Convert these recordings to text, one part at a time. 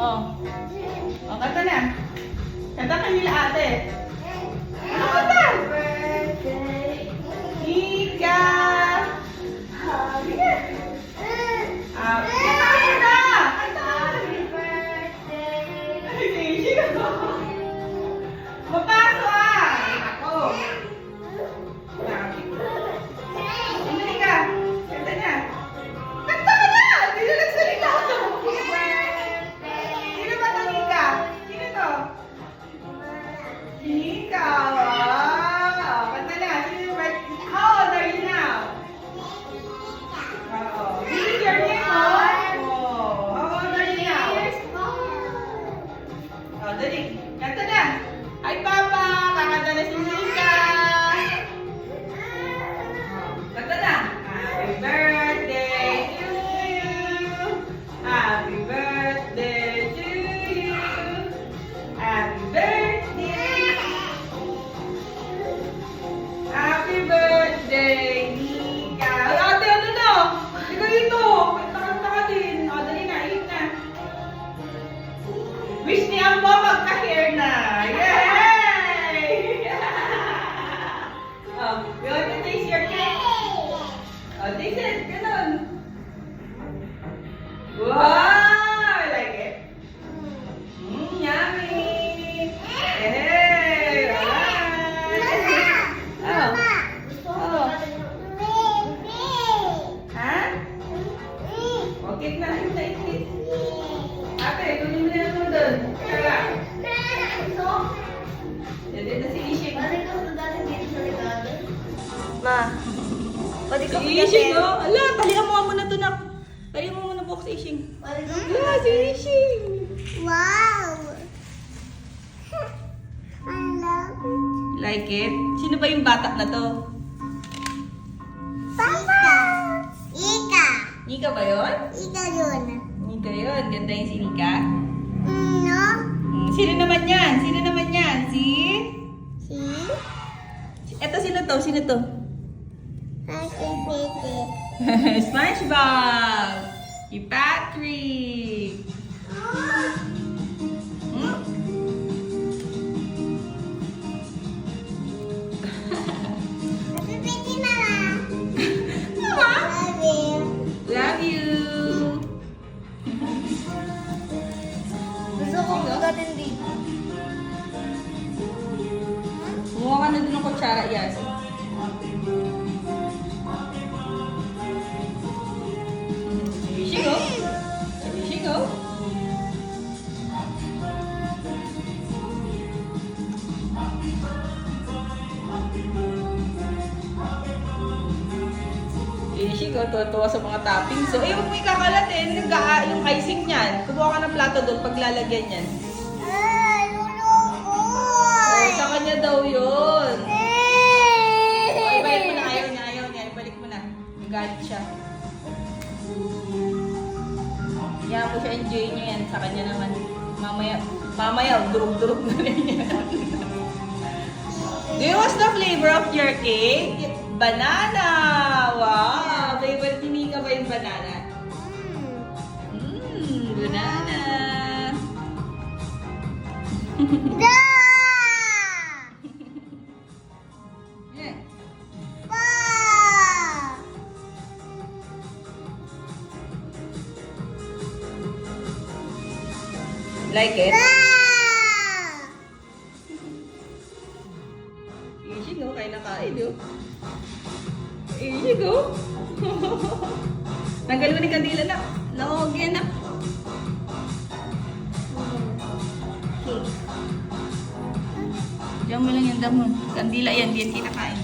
Oh. Oh, kanta na. Kanta ka nila ate. Ano kanta? Nika. Happy na. Kanta na. Kanta. Mapaso Ako. Hindi ka. Kanta na. Kanta ka na. Hindi na nagsalita. Sino ba ito, Nika? Sino to? Nika. Wow. Kanta na. Sino yung birthday? How old are you now? Oo. This is your name, oh. How old are you now? Oh, dali. Kanta na. Hi, Papa. Kakanta na si Nika. Kanta na. Happy birthday to you. Happy birthday to you. Happy birthday. Happy birthday, Nika. Ay, ate, ano na? Ikaw dito. Kanta-kanta ka din. O, dali na. Eat na. Wish ni Ambo magka-hair na. Yay! You want to taste your cake? Oh, taste it. Ganun. Wow! I like it. Yummy! Hey! Alright! Oh. Ha? Okay na. Eat. Ate, kunin mo na yung doon. Tara. Dito na si Ishing. Ma, pwede ka Si Ishing, oh. Ala, talihan mo muna ito, nak. Talihan mo muna po si Ishing. Ala, si Ishing. Wow! I love it. Like it? Sino ba yung bata na to? Papa! Ika! Nika ba yun? Ika yun. Nika yun. Ganda yung si Nika. No? Sino naman yan? Sino naman yan? Si? Si? Eto, sino to? Sino to? Ate Pete. SpongeBob! Si Patrick! Hmm? Ate Pete na lang. Mama? Love you. Love you! Gusto kong ugatin dito. Kumuha ka na din ng kutsara, Yas. Here she go. Here she go. Here she go. Tuwa-tuwa sa mga toppings. So, huwag mo ikakalat eh. Yung icing niyan. Kumuha ka ng plato doon paglalagyan niyan. Oh, sa kanya daw yun. Ay, ibalik mo na. Ayaw niya. Ibalik mo na. Nagalit siya. Kaya mo siya, enjoy niya yan. Sa kanya naman. Mamaya, durog-durog na rin yan. Do you want the flavor of your cake? Banana! Wow! Favorite ni Mika ba yung banana? Banana! Yeah. Like it? Easy go, kaya nakain do. Easy go. Tanggal mo ni kandila na. Lawag yan na. Diyan mo lang yung damo. Kandila yan, di yan kinakain.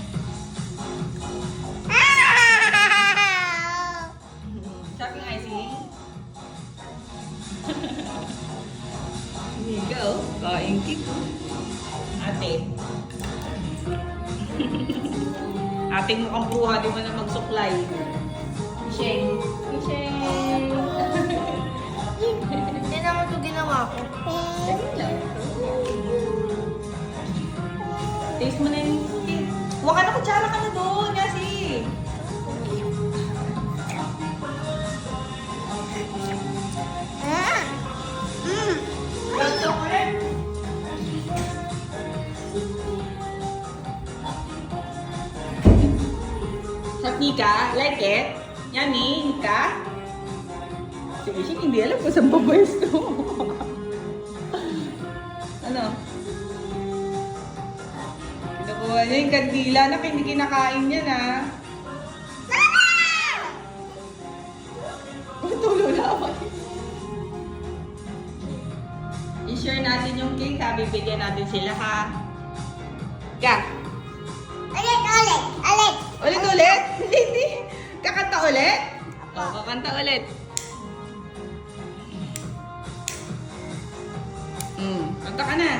Shocking icing. Here you go. Kain kiko. Ate. Ating mukhang bruha, di mo na magsuklay. Isheng. Hindi naman ito ginawa ko. Taste mo na yung cake. Huwag ka na kutsara ka na doon, kasi. Ika, like it? Yummy, Ika? Si Ishing hindi alam kung saan pabwesto. Ano? Kinukuha niya yung kandila na hindi kinakain niya na. Tulo na ako. I-share natin yung cake ha. Bibigyan natin sila ha. Ka. Ulit. Hindi. Kakanta ulit? Oo, kakanta ulit. Kanta ka na.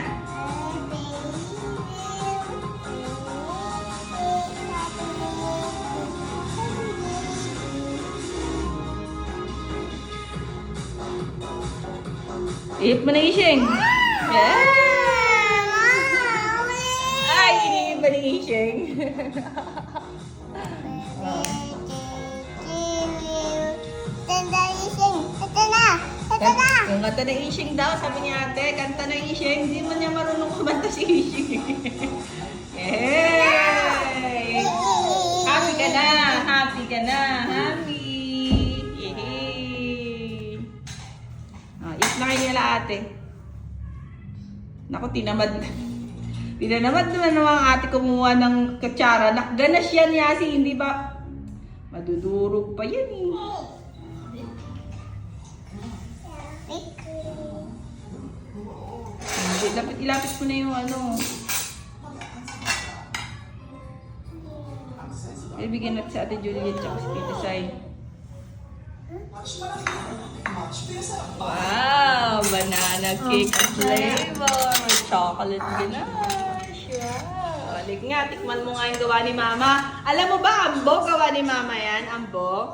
Ihip mo na Ishing. Yeah! Ay, hinihip ba ni Ishing? Yung kanta na Ishing daw, sabi ni ate, kanta na Ishing, hindi mo niya marunong kumanta si Ishing. Yay! Happy ka na! Happy ka na! Happy! Yay! Eat na kayo nila ate. Naku, tinamad. Tinamad naman ng mga ate kumuha ng katsara. Nakganas yan yasi, hindi ba? Madudurog pa yan eh. Dapat ilapit mo na yung ano. Ibigyan natin sa Ate Juliet at si Tita Sai. Wow! Banana cake flavor. Chocolate ganache. Wow! Balik nga, tikman mo nga yung gawa ni Mama. Alam mo ba, ambo gawa ni Mama yan? Ambo?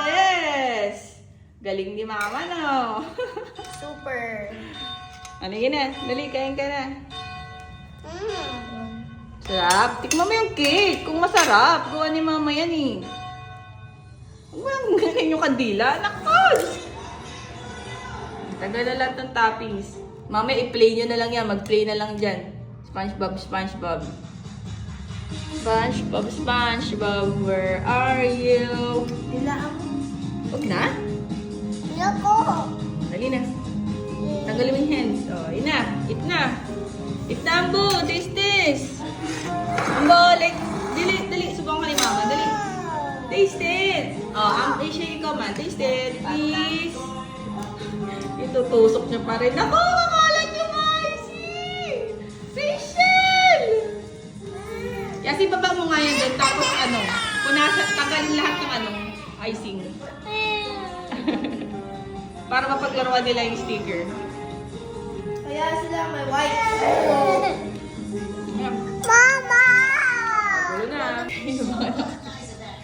Yes! Galing ni Mama, no? Super. Ano yun na? Dali, kain ka na. Sarap. Tikman mo yung cake. Kung masarap, gawa ni Mama yan eh. Huwag mo ganyan yung kandila. Nakos! Tagal na lang itong toppings. Mama, i-play nyo na lang yan. Mag-play na lang dyan. SpongeBob, SpongeBob. SpongeBob, SpongeBob, where are you? Nilaan mo. Huwag na? Loko. Dali na. Tanggalin mo yung hands. Oh, yun na. Eat na. Eat na, Ambo. Taste this. Ambo, like, dali. Subukan ka ni Mama. Dali. Taste it. Oh, i-shake ko man. Taste it, please. Itutusok niya pa rin. Ako, kakalat yung icing. Facial. Kasi baba mo nga yan doon. Tapos ano, punasan, tagalin lahat ng ano, icing. Para mapaglaruan nila yung sticker. Kaya sila may white. Mama! Wala na.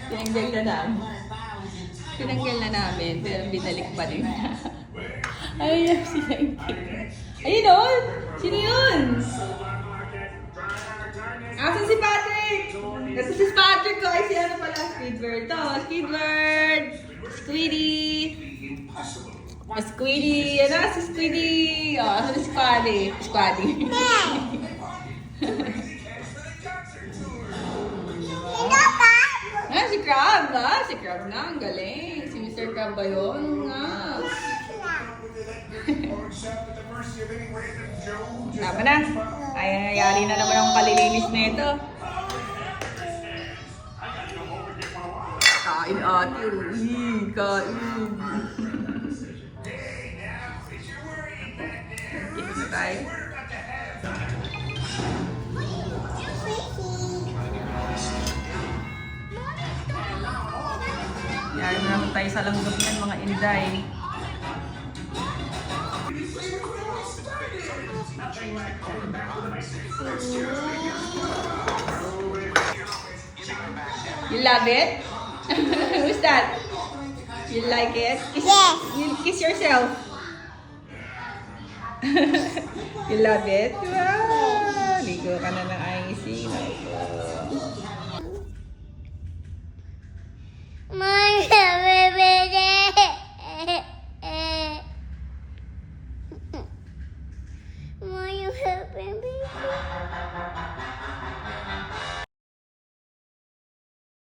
Tinanggal na namin. Tinanggal na namin, pero binalik pa rin. Ayun sila yung cake. Ayun o! Sino yun? Asan si Patrick? Kasi si Patrick ko ay si ano pala? Squidward to. Squidward! Squiddy! Squiddy! Ano si Squiddy? Oh, asan si Squaddy? Squaddy. Ah, si Crab! Ah, si Crab na. Ang galing. Si Mr. Crab ba yun? Nga. Tama na. Ay, nangyayari na naman ang kalilinis na ito. Kain ate. Uy, kain. Kita na tayo. Yan naman tayo sa langgam yan, mga inday. You love it? Who's that? You like it? Yes. You kiss yourself. You love it? Wow! Ligo ka na ng icing.